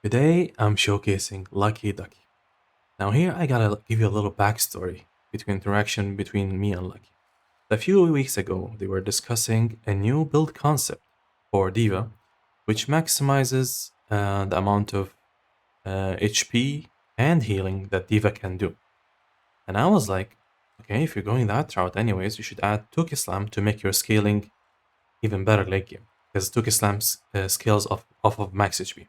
Today I'm showcasing Lucky Ducky. Now here I gotta give you a little backstory between interaction between me and Lucky. A few weeks ago they were discussing a new build concept for Diva, which maximizes the amount of HP and healing that Diva can do. And I was like, okay, if you're going that route anyways, you should add Tuki Slam to make your scaling even better late game. Because Tuki Slam scales off of max HP.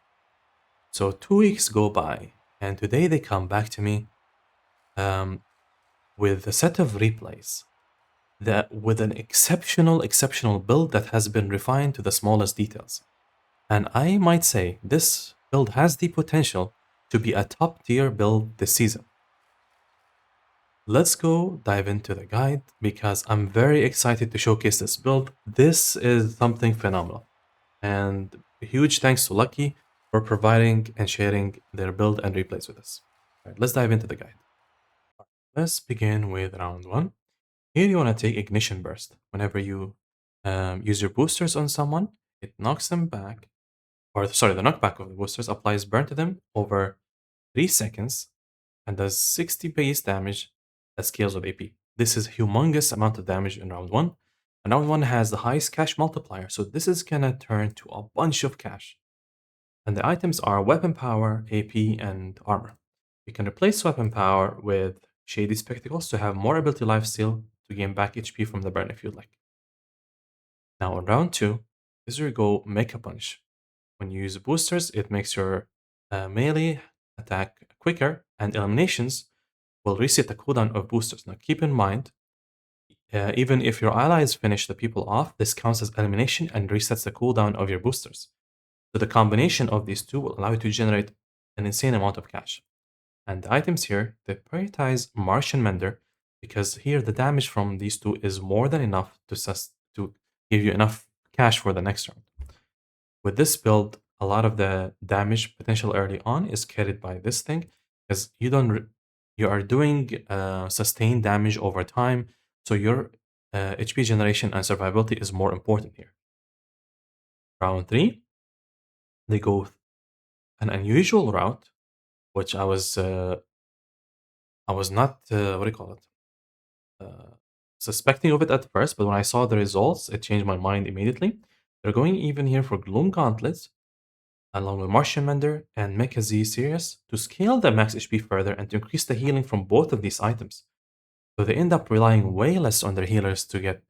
So 2 weeks go by, and today they come back to me um, with a set of replays that with an exceptional build that has been refined to the smallest details. And I might say this build has the potential to be a top tier build this season. Let's go dive into the guide because I'm very excited to showcase this build. This is something phenomenal. And huge thanks to Lucky for providing and sharing their build and replays with us. All right, let's dive into the guide. Let's begin with round one. Here you want to take Ignition Burst. Whenever you use your boosters on someone, it knocks them back, or sorry, the knockback of the boosters applies burn to them over 3 seconds and does 60 base damage that scales with AP. This is humongous amount of damage in round one. And round one has the highest cash multiplier, so this is gonna turn to a bunch of cash. And the items are weapon power, AP, and armor. You can replace weapon power with Shady Spectacles to have more ability lifesteal to gain back HP from the burn if you'd like. Now, on round two, this is where you go Mecha Punch. When you use boosters, it makes your melee attack quicker, and eliminations will reset the cooldown of boosters. Now, keep in mind, even if your allies finish the people off, this counts as elimination and resets the cooldown of your boosters. So the combination of these two will allow you to generate an insane amount of cash. And the items here, they prioritize Martian Mender because here the damage from these two is more than enough to give you enough cash for the next round. With this build, a lot of the damage potential early on is carried by this thing because you are doing sustained damage over time, so your HP generation and survivability is more important here. Round three, they go an unusual route, which I was not what do you call it suspecting of it at first, but when I saw the results, it changed my mind immediately. They're going even here for Gloom Gauntlets, along with Martian Mender and Mecha Z Sirius to scale the max HP further and to increase the healing from both of these items. So they end up relying way less on their healers to get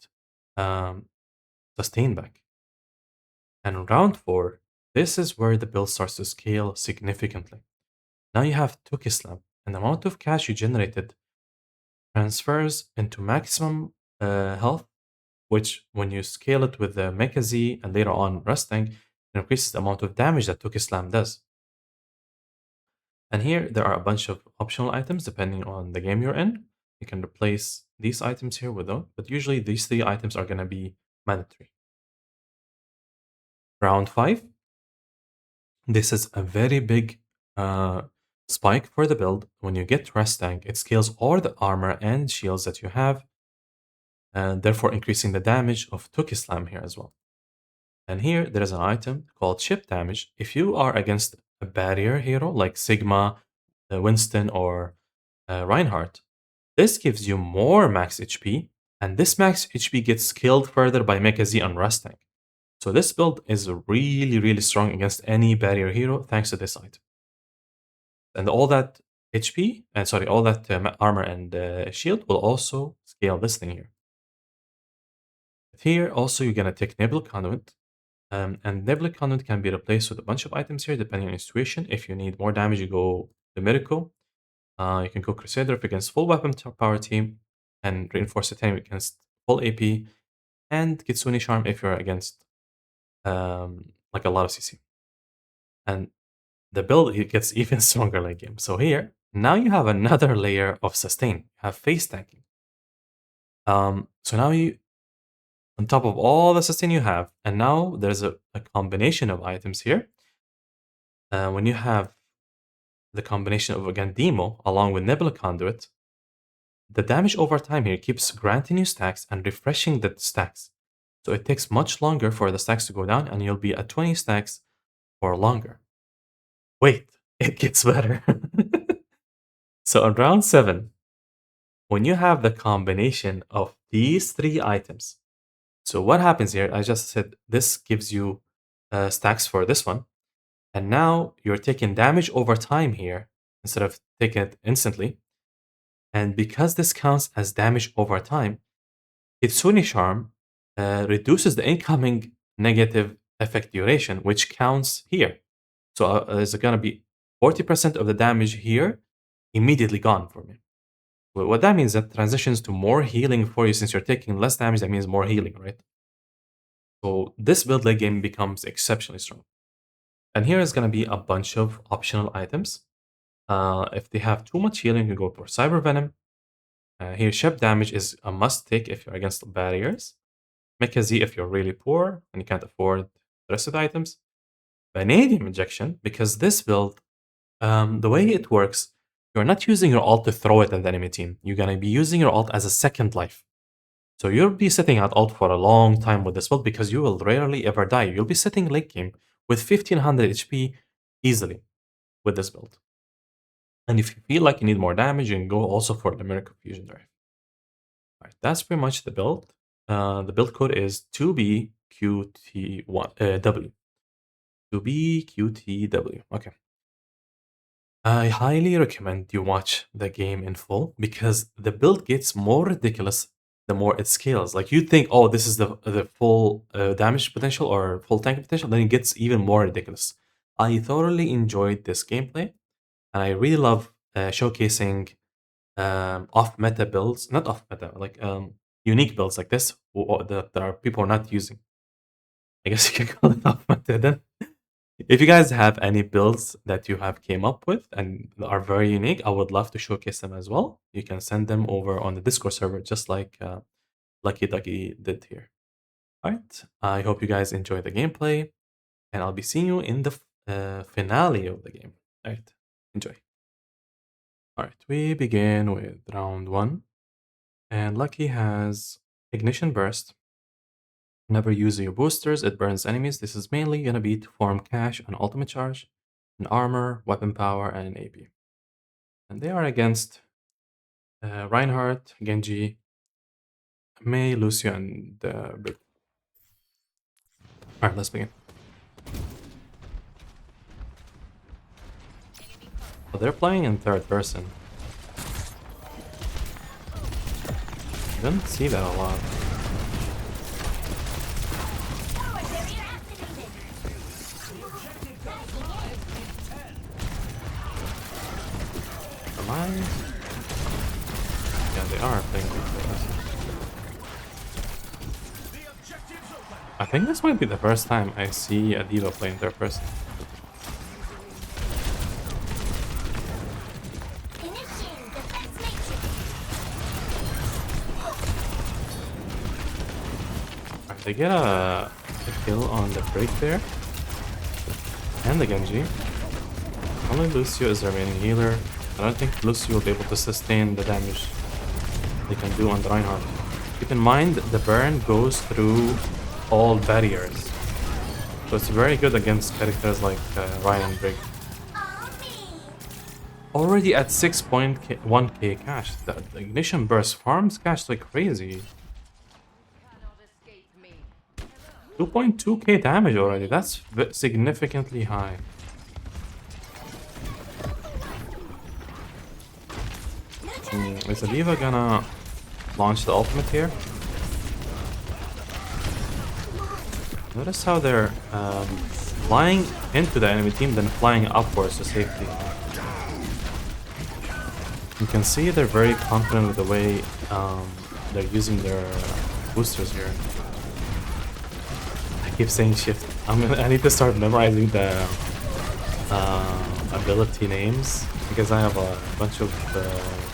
um, sustain back. And in round four, this is where the build starts to scale significantly. Now you have Tukislam, and the amount of cash you generated transfers into maximum health, which when you scale it with the Mecha Z and later on Resting, it increases the amount of damage that Tukislam does. And here there are a bunch of optional items depending on the game you're in. You can replace these items here with them, but usually these three items are going to be mandatory. Round 5. This is a very big uh, spike for the build. When you get Rest Tank, it scales all the armor and shields that you have, and therefore increasing the damage of Tukislam here as well. And here there is an item called Chip Damage. If you are against a barrier hero like Sigma, Winston, or Reinhardt, this gives you more max HP, and this max HP gets scaled further by Mecha Z and Rustang. So this build is really strong against any barrier hero thanks to this item. And all that HP, and sorry, all that armor and shield will also scale this thing here. Here also you're gonna take Nebula Conduit, and Nebula Conduit can be replaced with a bunch of items here depending on your situation. If you need more damage, you go the Miracle. You can go Crusader if against full weapon power team, and Reinforce Titanium against full AP, and Kitsune Charm if you're against like a lot of CC. And the build it gets even stronger late game. So here, now you have another layer of sustain. You have face tanking. So now you, on top of all the sustain you have, and now there's a combination of items here. When you have the combination of again Demo along with Nebula Conduit, the damage over time here keeps granting you stacks and refreshing the stacks. So it takes much longer for the stacks to go down, and you'll be at 20 stacks for longer. Wait, it gets better. So on round 7, when you have the combination of these three items, so what happens here? I just said this gives you stacks for this one, and now you're taking damage over time here instead of taking it instantly. And because this counts as damage over time, Kitsune Charm reduces the incoming negative effect duration, which counts here. So there's going to be 40% of the damage here immediately gone for me. What that means that transitions to more healing for you since you're taking less damage. That means more healing, right? So this build late game becomes exceptionally strong. And here is going to be a bunch of optional items. If they have too much healing, you go for Cyber Venom. Here, ship damage is a must take if you're against barriers. Mecha Z if you're really poor and you can't afford the rest of the items. Vanadium injection, because this build, the way it works, you're not using your ult to throw it at the enemy team. You're going to be using your ult as a second life. So you'll be sitting at ult for a long time with this build because you will rarely ever die. You'll be sitting late game with 1500 HP easily with this build. And if you feel like you need more damage, you can go also for the Miracle Fusion Drive. All right, that's pretty much the build. The build code is 2BQTW. 2BQTW. Okay. I highly recommend you watch the game in full because the build gets more ridiculous the more it scales. Like you think, oh, this is the full damage potential or full tank potential, then it gets even more ridiculous. I thoroughly enjoyed this gameplay, and I really love showcasing off meta builds, not off meta, like unique builds like this that are people are not using. I guess you can call it off meta then. If you guys have any builds that you have came up with and are very unique, I would love to showcase them as well. You can send them over on the Discord server, just like LuckyDucky did here. All right. I hope you guys enjoy the gameplay, and I'll be seeing you in the finale of the game. All right. Enjoy. All right. We begin with round 1, and Lucky has Ignition Burst. Never use your boosters, it burns enemies. This is mainly going to be to farm cash and ultimate charge, an armor, weapon power, and an AP. And they are against Reinhardt, Genji, Mei, Lucio, and Brick. Alright, let's begin. Oh, they're playing in third person. I didn't see that a lot. Am I? Yeah, they are playing in third person. I think this might be the first time I see a diva play in third person. Alright, they get a kill on the break there. And the Genji. Only Lucio is the remaining healer. I don't think Lucio will be able to sustain the damage they can do on the Reinhardt. Keep in mind, the burn goes through all barriers. So it's very good against characters like Ryan and Brig. Already at 6.1k cash. The Ignition Burst farms cash like crazy. 2.2k damage already. That's significantly high. Is the D.Va gonna launch the ultimate here? Notice how they're flying into the enemy team, then flying upwards to safety. You can see they're very confident with the way they're using their boosters here. I keep saying shift. I need to start memorizing the ability names because I have a bunch of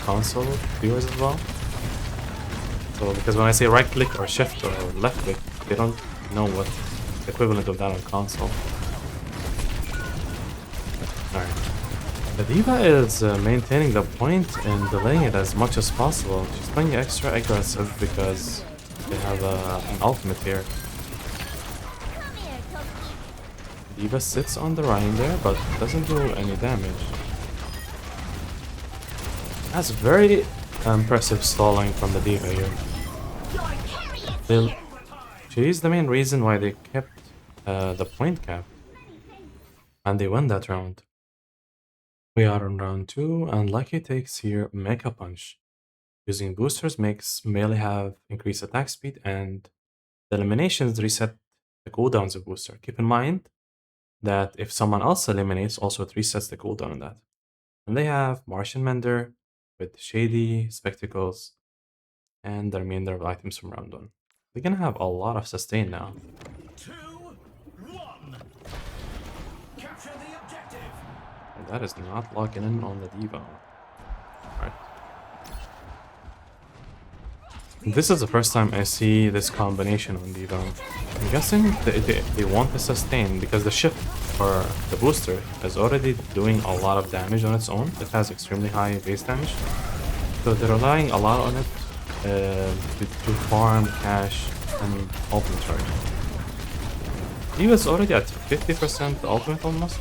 console viewers as well. So because when I say right click or shift or left click, they don't know what the equivalent of that on console. Alright. The D.Va is maintaining the point and delaying it as much as possible. She's playing extra aggressive because they have an ultimate here. D.Va sits on the Ryan there, but doesn't do any damage. That's very impressive stalling from the D.Va here. She's the main reason why they kept the point cap. And they won that round. We are on round 2, and Lucky takes here Mecha Punch. Using boosters makes melee have increased attack speed, and the eliminations reset the cooldowns of booster. Keep in mind that if someone else eliminates, also it resets the cooldown on that. And they have Martian Mender with Shady, Spectacles, and the remainder of items from round 1. They're gonna have a lot of sustain now. 2, 1. Capture the objective. And that is not locking in on the D.Va. Alright. This is the first time I see this combination on D.Va. I'm guessing they want to sustain because the shift for the booster is already doing a lot of damage on its own. It has extremely high base damage. So they're relying a lot on it to farm, cash, and ultimate charge. D.Va's already at 50% ultimate almost.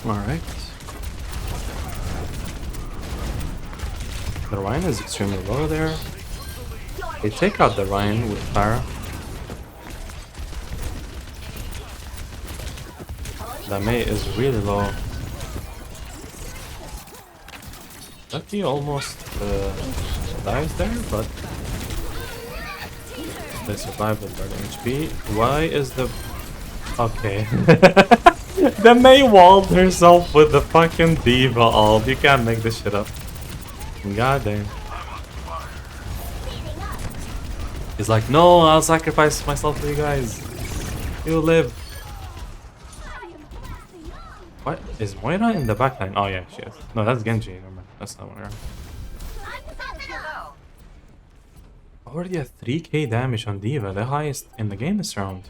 Alright. The Ryan is extremely low there. They take out the Ryan with Pharah. The Mei is really low. Lucky almost dies there, but they survive with 30 HP. Why is the... Okay. The Mei walled herself with the fucking D.Va ult. You can't make this shit up. God damn. He's like, no, I'll sacrifice myself for you guys. You live. What? Is Moira in the backline? Oh yeah, she is. No, that's Genji. Never mind. That's not Moira. Already at 3k damage on D.Va, the highest in the game this round.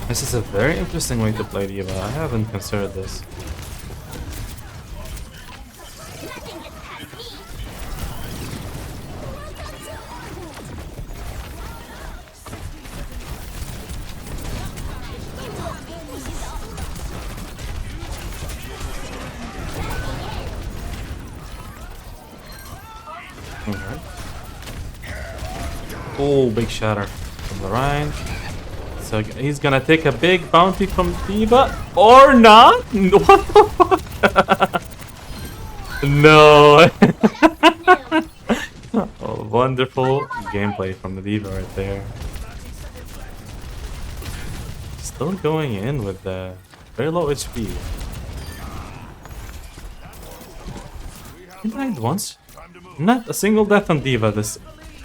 This is a very interesting way to play D.Va. I haven't considered this. Okay. Oh, big shatter from the Ryan. So he's gonna take a big bounty from D.Va or not? What the fuck? No. Oh, wonderful gameplay from the D.Va right there. Still going in with the very low HP. He died once. Not a single death on D.Va this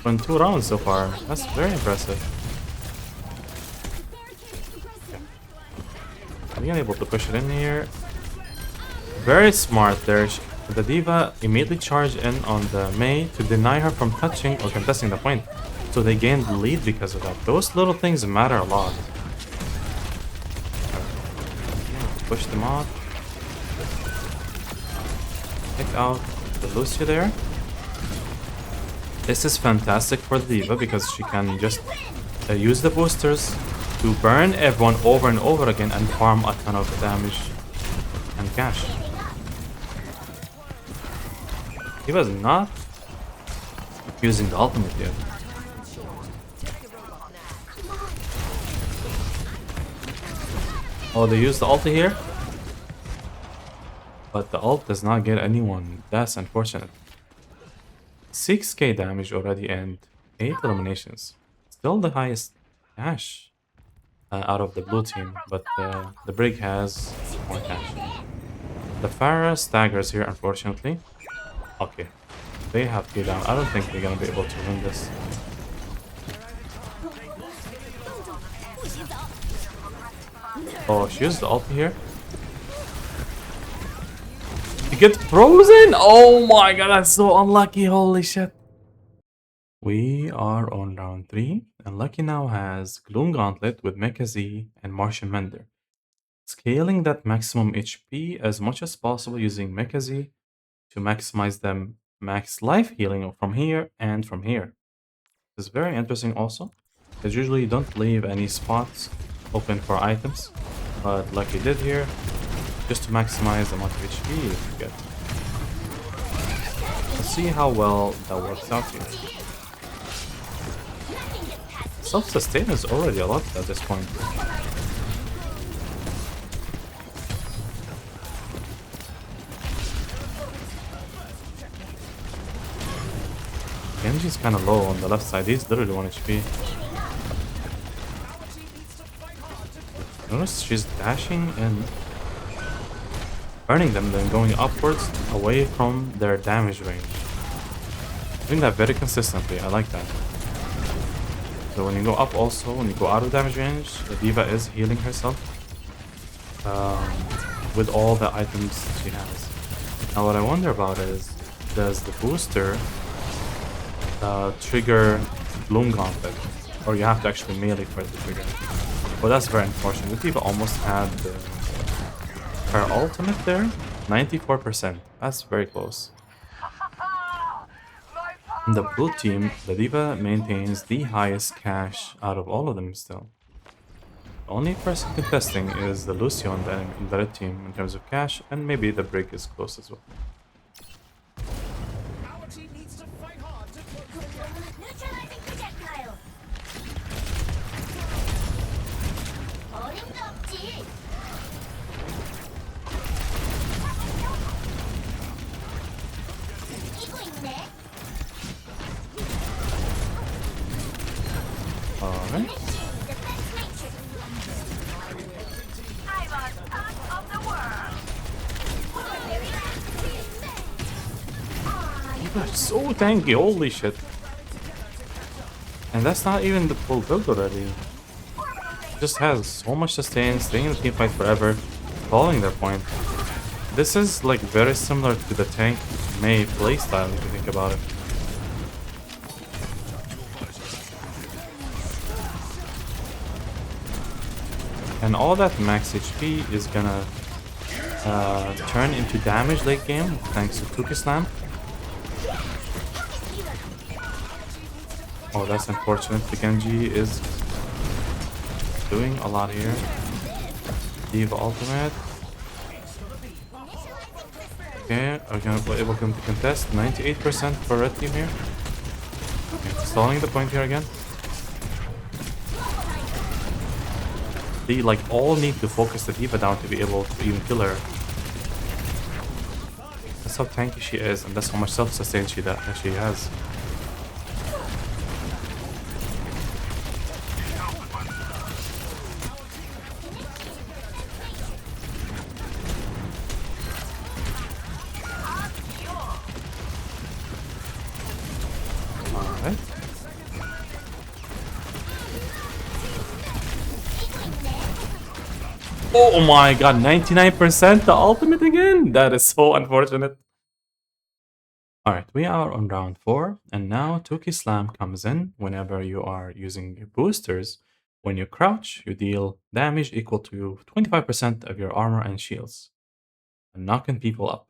from 2 rounds so far. That's very impressive. Being able to push it in here. Very smart there. The D.Va immediately charged in on the Mei to deny her from touching or contesting the point. So they gained the lead because of that. Those little things matter a lot. Push them off. Pick out the Lucia there. This is fantastic for the D.Va because she can just use the boosters to burn everyone over and over again and farm a ton of damage and cash. He was not using the ultimate yet. Oh, they used the ulti here? But the ult does not get anyone. That's unfortunate. 6k damage already and 8 eliminations. Still the highest cash out of the blue team, but the Brig has more cash. The Pharah staggers here, unfortunately. Okay, they have to down. I don't think they're gonna be able to win this. Oh, she used the ulti here. You get frozen? Oh my god, that's so unlucky. Holy shit. We are on round 3, and Lucky now has Gloom Gauntlet with Mecha Z and Martian Mender, scaling that maximum HP as much as possible using Mecha Z to maximize them max life healing from here and from here. This is very interesting also, because usually you don't leave any spots open for items, but Lucky did here, just to maximize the amount of HP you get. Let's see how well that works out here. Self-sustain is already a lot at this point. Genji's kind of low on the left side. He's literally 1 HP. Notice she's dashing and burning them, then going upwards away from their damage range. Doing that very consistently. I like that. So when you go up also, when you go out of damage range, the D.Va is healing herself with all the items she has. Now what I wonder about is, does the booster trigger Gloom Gauntlet? Or you have to actually melee for it to trigger. Well, that's very unfortunate. The D.Va almost had her ultimate there, 94%. That's very close. In the blue team, the D.Va maintains the highest cash out of all of them still. The only person contesting is the Lucio in the red team in terms of cash, and maybe the Brig is close as well. Our team needs to fight hard to Neutralizing projectile. 어림없지. 이거 있네. Alright. Defense matrix. I'm on top of the world. D.Va is so tanky, holy shit. And that's not even the full build already. Just has so much sustain, staying in the team fight forever, following their point. This is like very similar to the tank Mei playstyle if you think about it. And all that max HP is gonna turn into damage late game thanks to Cookie Slam. Oh, that's unfortunate. The Genji is doing a lot here. D.Va ultimate. Okay, are gonna be able to contest 98% for red team here. Okay, stalling the point here again. They like all need to focus the D.Va down to be able to even kill her. That's how tanky she is, and that's how much self-sustain she has. Alright. Oh my god, 99% the ultimate again? That is so unfortunate. Alright, we are on round 4, and now Tuki Slam comes in whenever you are using your boosters. When you crouch, you deal damage equal to 25% of your armor and shields, and knocking people up.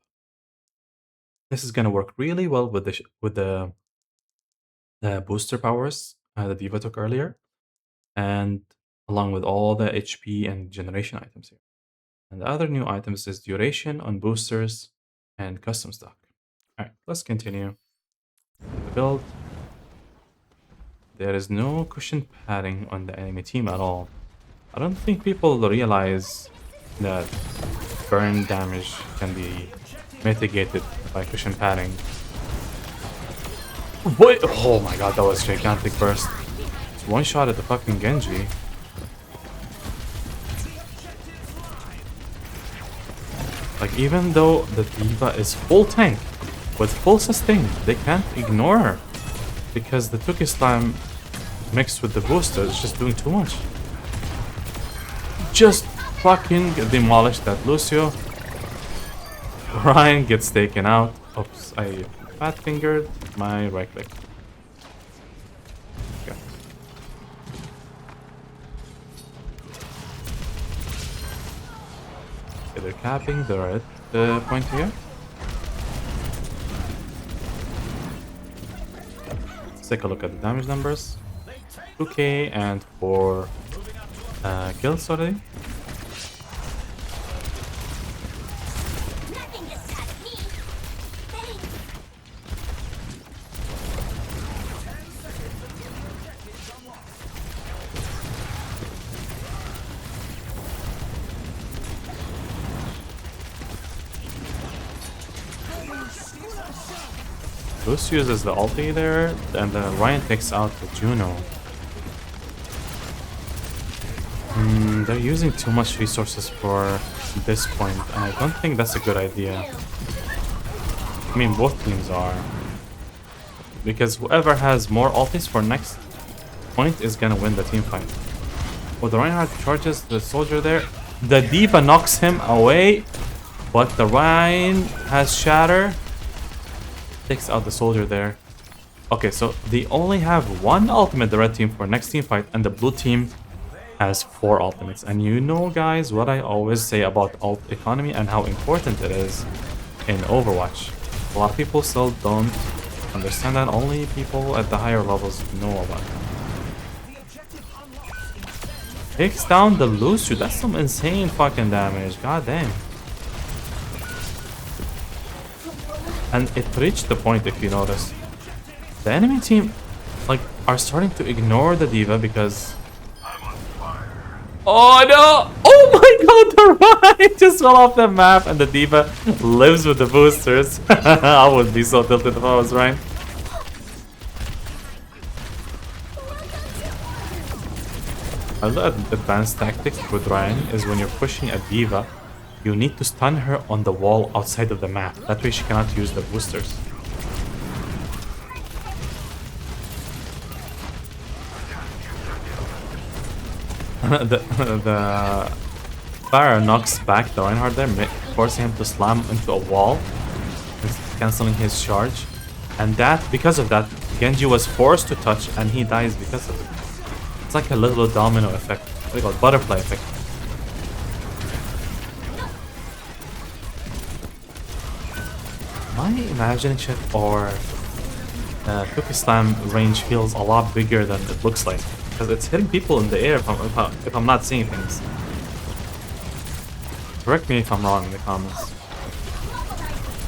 This is gonna work really well with the booster powers that D.Va took earlier, and along with all the HP and generation items here. And the other new items is duration on boosters and custom stock. Alright, let's continue with the build. There is no cushion padding on the enemy team at all. I don't think people realize that burn damage can be mitigated by cushion padding. What? Oh my god, that was gigantic burst. It's one shot at the fucking Genji. Like, even though the D.Va is full tank with full sustain, they can't ignore her because the Tuki Slam mixed with the booster is just doing too much. Just fucking demolished that Lucio. Ryan gets taken out. Oops, I fat fingered my right click. Okay, they're capping the red point here. Let's take a look at the damage numbers. 2k and 4 kills already. Nothing gets past me. Thanks. Bruce uses the ulti there, and then Ryan takes out the Juno. They're using too much resources for this point, and I don't think that's a good idea. I mean, both teams are. Because whoever has more ultis for next point is gonna win the team fight. Oh, the Reinhardt charges the soldier there. The D.Va knocks him away, but the Ryan has Shatter. Takes out the soldier there. Okay, so they only have one ultimate, the red team, for next team fight, and the blue team has 4 ultimates. And you know, guys, what I always say about ult economy and how important it is in Overwatch. A lot of people still don't understand that. Only people at the higher levels know about it. Takes down the Lucio. That's some insane fucking damage. God damn. And it reached the point, if you notice. The enemy team, like, are starting to ignore the D.Va because... Oh no! Oh my god, the Ryan just fell off the map and the D.Va lives with the boosters. I would be so tilted if I was Ryan. Another advanced tactic with Ryan is when you're pushing a D.Va, you need to stun her on the wall outside of the map. That way she cannot use the boosters. the fire knocks back the Reinhardt there, forcing him to slam into a wall, cancelling his charge. And that, because of that, Genji was forced to touch and he dies because of it. It's like a little domino effect. What do you call it? Butterfly effect. My imagination or Cookie Slam range feels a lot bigger than it looks like, because it's hitting people in the air if I'm not seeing things. Correct me if I'm wrong in the comments,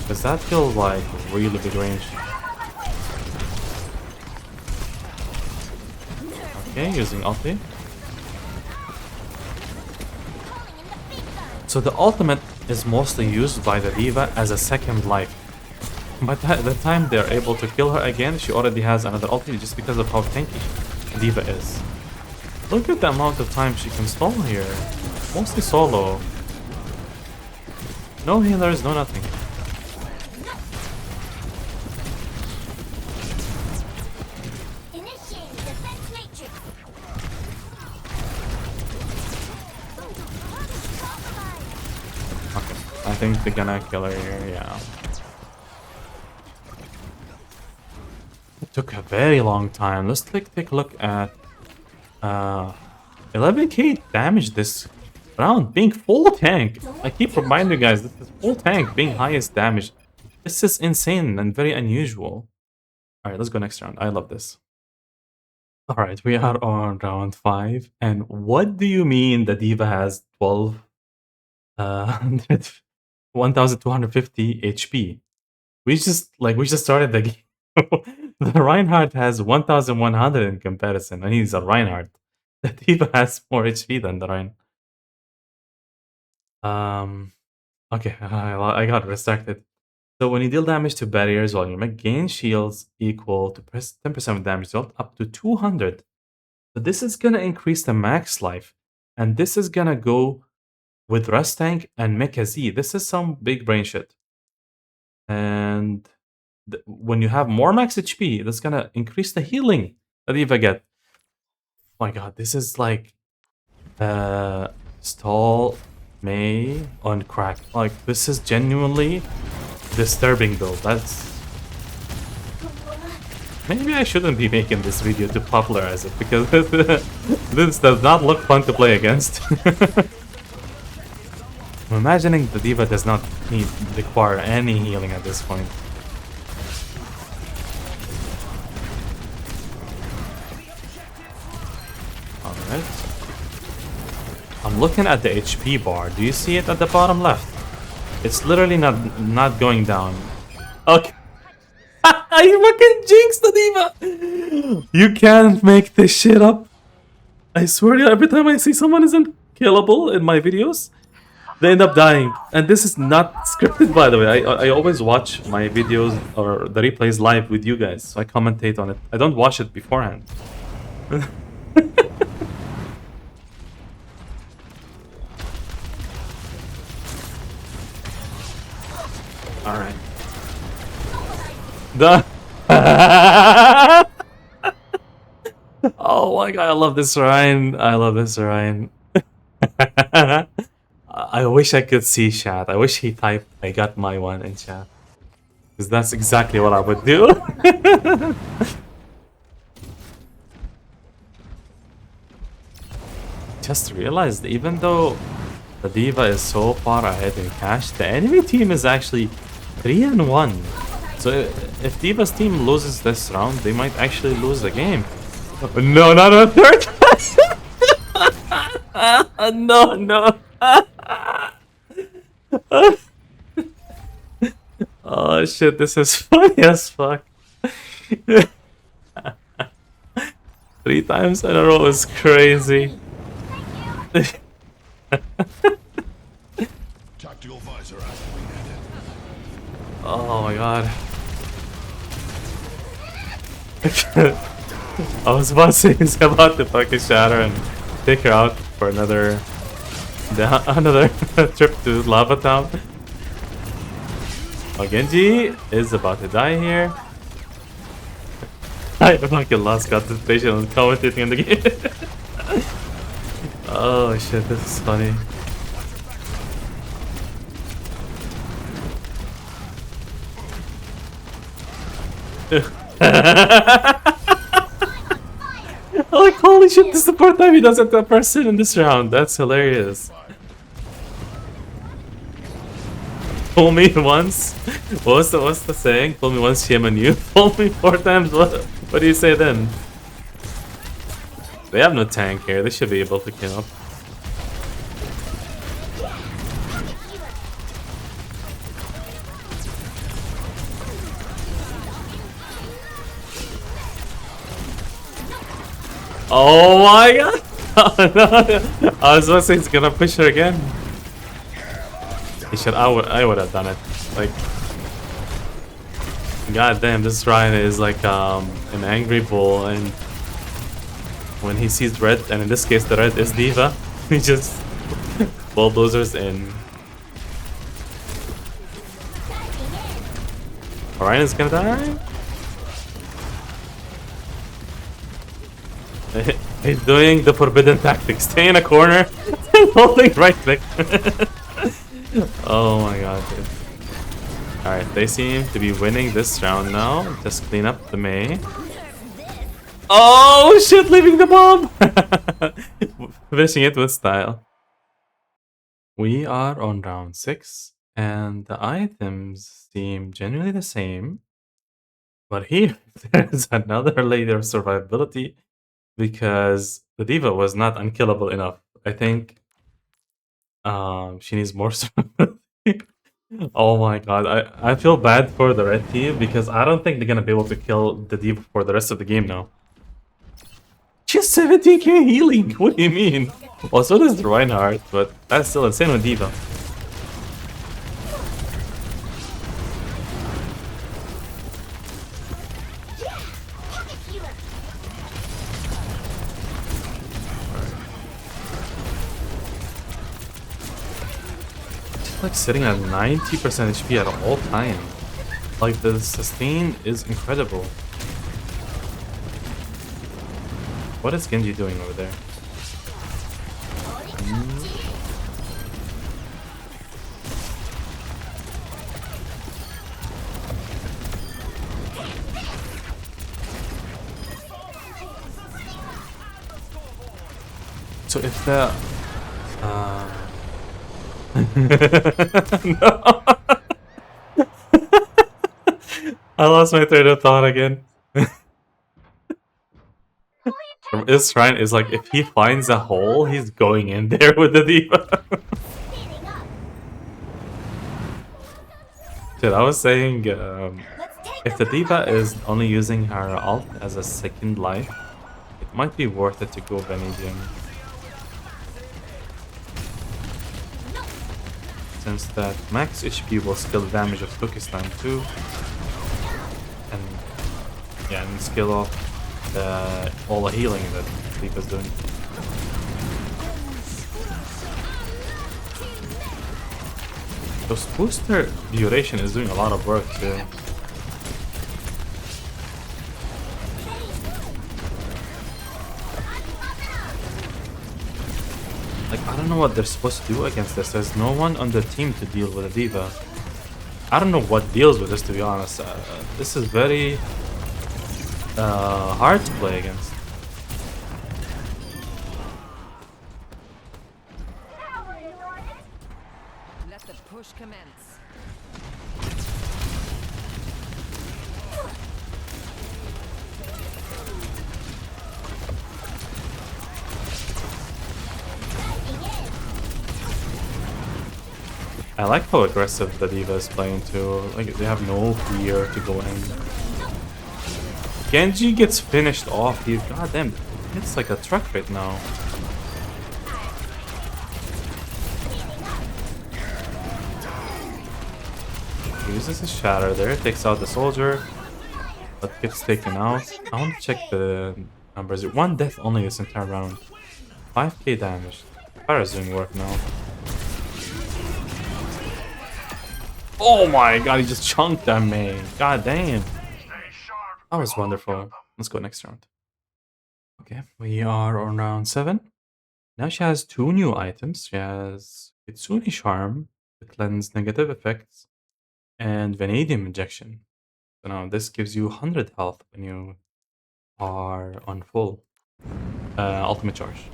because that feels like really big range. Okay, using ulti. So the ultimate is mostly used by the D.Va as a second life. By the time they're able to kill her again, she already has another ulti just because of how tanky D.Va is. Look at the amount of time she can stall here. Mostly solo. No healers, no nothing. Initiate defense matrix. Okay, I think they're gonna kill her here, yeah. It took a very long time. Let's take a look at 11k damage this round, being full tank. I keep reminding you guys, this is full tank being highest damage. This is insane and very unusual. Alright, let's go next round. I love this. Alright, we are on round 5. And what do you mean the D.Va has 1250 HP? We just started the game. The Reinhardt has 1100 in comparison, and he's a Reinhardt. The D.Va has more HP than the Rein. Okay, I got distracted. So when you deal damage to barriers while you make gain shields equal to 10% damage dealt up to 200. So this is gonna increase the max life, and this is gonna go with Rust Tank and Mecha Z. This is some big brain shit. And when you have more max HP, that's gonna increase the healing that you get. Oh my god, this is like stall May on crack. Like, this is genuinely disturbing build. That's... Maybe I shouldn't be making this video to popularize it, because this does not look fun to play against. I'm imagining the D.Va does not require any healing at this point. Alright. I'm looking at the HP bar. Do you see it at the bottom left? It's literally not going down. Okay. You fucking jinxed the D.Va! You can't make this shit up. I swear to you, every time I see someone isn't killable in my videos, they end up dying. And this is not scripted, by the way. I always watch my videos or the replays live with you guys, so I commentate on it. I don't watch it beforehand. Alright. The Oh my god, I love this Ryan. I love this Ryan. I wish I could see chat. I wish he typed I got my one in chat. Because that's exactly what I would do. Just realized, even though the D.Va is so far ahead in cash, the enemy team is actually 3-1. So if D.Va's team loses this round, they might actually lose the game. No, not a third. No, no. Oh shit, this is funny as fuck. 3 times in a row is crazy. Tactical visor activated. Oh my god. I was about to say he's about to fucking shatter and take her out for another trip to Lava Town. Oh, Genji is about to die here. I fucking lost concentration on commentating in the game. Oh shit, this is funny. Like, holy shit, this is the fourth time he does it to a person in this round. That's hilarious. Fool me once. What's the saying? Fool me once, shame on you. Fool me 4 times. What do you say then? They have no tank here. They should be able to kill up. Oh my god! Oh, no. I was about to say he's gonna push her again. He should. I would have done it. Like, god damn, this Ryan is like an angry bull, and when he sees red, and in this case the red is D.Va, he just bulldozers in. Ryan is gonna die. He's doing the forbidden tactic. Stay in a corner and holding right click. Oh my god, dude. Alright, they seem to be winning this round now. Just clean up the Mei. Oh shit, leaving the bomb! Finishing it with style. We are on round 6, and the items seem genuinely the same. But here, there's another layer of survivability. Because the D.Va was not unkillable enough. I think she needs more survivability. Oh my god, I feel bad for the red team because I don't think they're gonna be able to kill the D.Va for the rest of the game now. Just 17k healing, what do you mean? Well, so does the Reinhardt, but that's still insane with D.Va. Like sitting at 90% HP at all time. Like the sustain is incredible. What is Genji doing over there? So if the No. I lost my train of thought again. This Ryan is like, if he finds a hole, he's going in there with the diva. Speeding up. Dude, I was saying, Let's take if the the diva room. is only using her ult as a second life, it might be worth it to go Vanadium. Since that max HP will skill damage of Turkestan too. And yeah, and skill off all the healing that Diva's doing. Those booster duration is doing a lot of work too. Like, I don't know what they're supposed to do against this. There's no one on the team to deal with a diva. I don't know what deals with this, to be honest. This is very hard to play against. Let the push commence. I like how aggressive the diva is playing too. Like, they have no fear to go in. Genji gets finished off. He, goddamn, it's like a truck right now. He uses his shatter there, takes out the soldier, but gets taken out. I want to check the numbers. One death only this entire round. 5k damage. Farah's doing work now. Oh my god, he just chunked that man. God damn. That was wonderful. Let's go next round. Okay, we are on round 7. Now she has 2 new items. She has Kitsune Charm to cleanse negative effects and Vanadium Injection. So now this gives you 100 health when you are on full ultimate charge.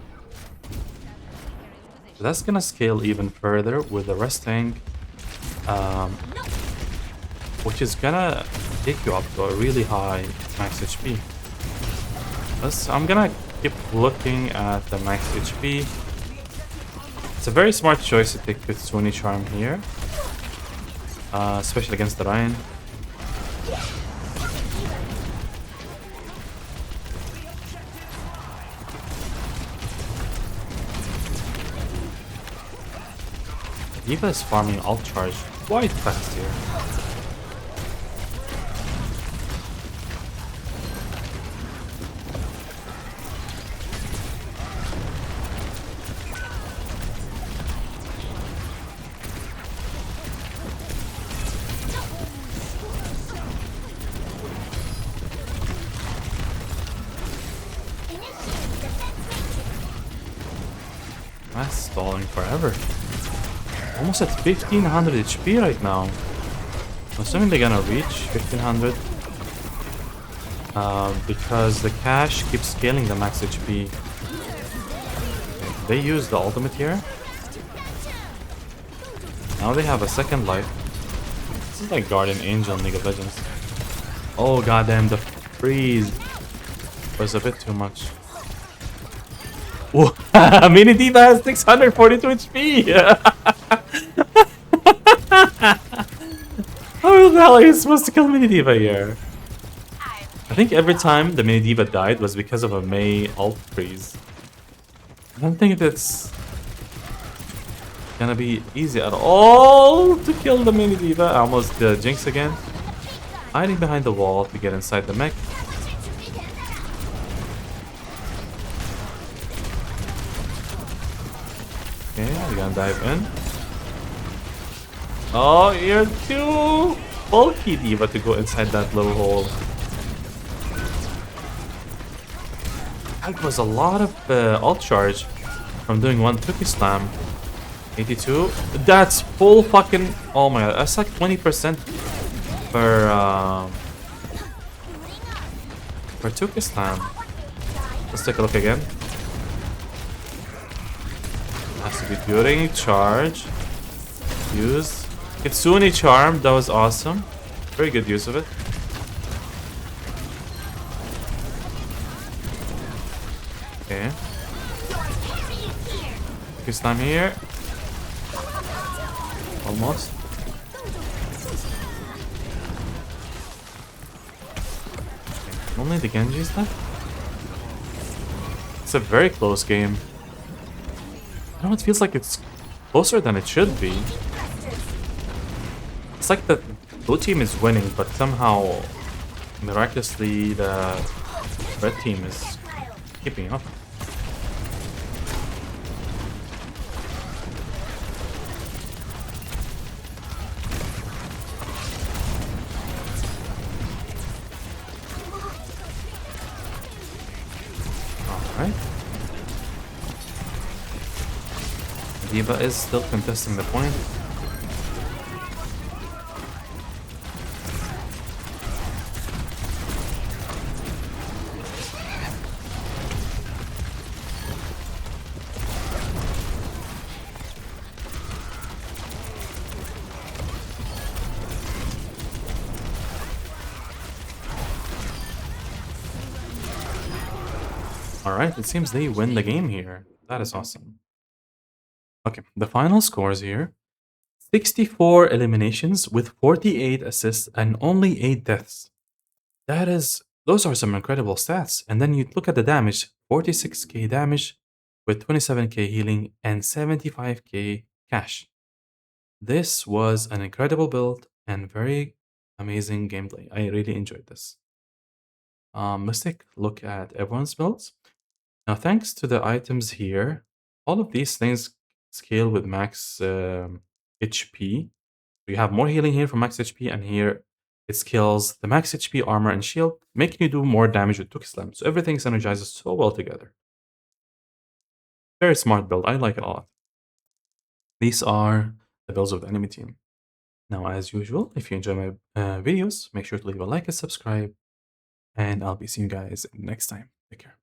So that's gonna scale even further with the resting, which is gonna take you up to a really high max HP. I'm gonna keep looking at the max HP. It's a very smart choice to take Kitsune Charm here, especially against the Ryan. D.Va is farming alt charge quite fast here. That's stalling forever. Almost at 1500 HP right now. I'm assuming they're gonna reach 1500. Because the cash keeps scaling the max HP. They use the ultimate here. Now they have a second life. This is like Guardian Angel in League of Legends. Oh goddamn, the freeze was a bit too much. Whoa. Mini D.Va has 642 HP! How the hell are you supposed to kill Mini D.Va here? I think every time the Mini D.Va died was because of a Mei ult freeze. I don't think that's gonna be easy at all to kill the Mini D.Va. I almost jinx again. Hiding behind the wall to get inside the mech. Okay, we're gonna dive in. Oh, you're too bulky, D.Va, to go inside that little hole. That was a lot of ult charge from doing one Tuki Slam. 82. That's full fucking... Oh my god, that's like 20% per Tuki Slam. Let's take a look again. Has to be during charge. Use Kitsune Charm. That was awesome. Very good use of it. Okay. Focus time here. Almost. Okay. Only the Genji's left. It's a very close game. I know it feels like it's closer than it should be. It's like the blue team is winning, but somehow, miraculously, the red team is keeping up. Alright. Diva is still contesting the point. Alright, it seems they win the game here. That is awesome. Okay, the final scores here. 64 eliminations with 48 assists and only 8 deaths. Those are some incredible stats. And then you look at the damage, 46k damage with 27k healing and 75k cash. This was an incredible build and very amazing gameplay. I really enjoyed this. Let's take a look at everyone's builds. Now, thanks to the items here, all of these things scale with max HP. You have more healing here for max HP, and here it scales the max HP, armor, and shield, making you do more damage with Tuki Slam. So everything synergizes so well together. Very smart build. I like it a lot. These are the builds of the enemy team. Now, as usual, if you enjoy my videos, make sure to leave a like and subscribe, and I'll be seeing you guys next time. Take care.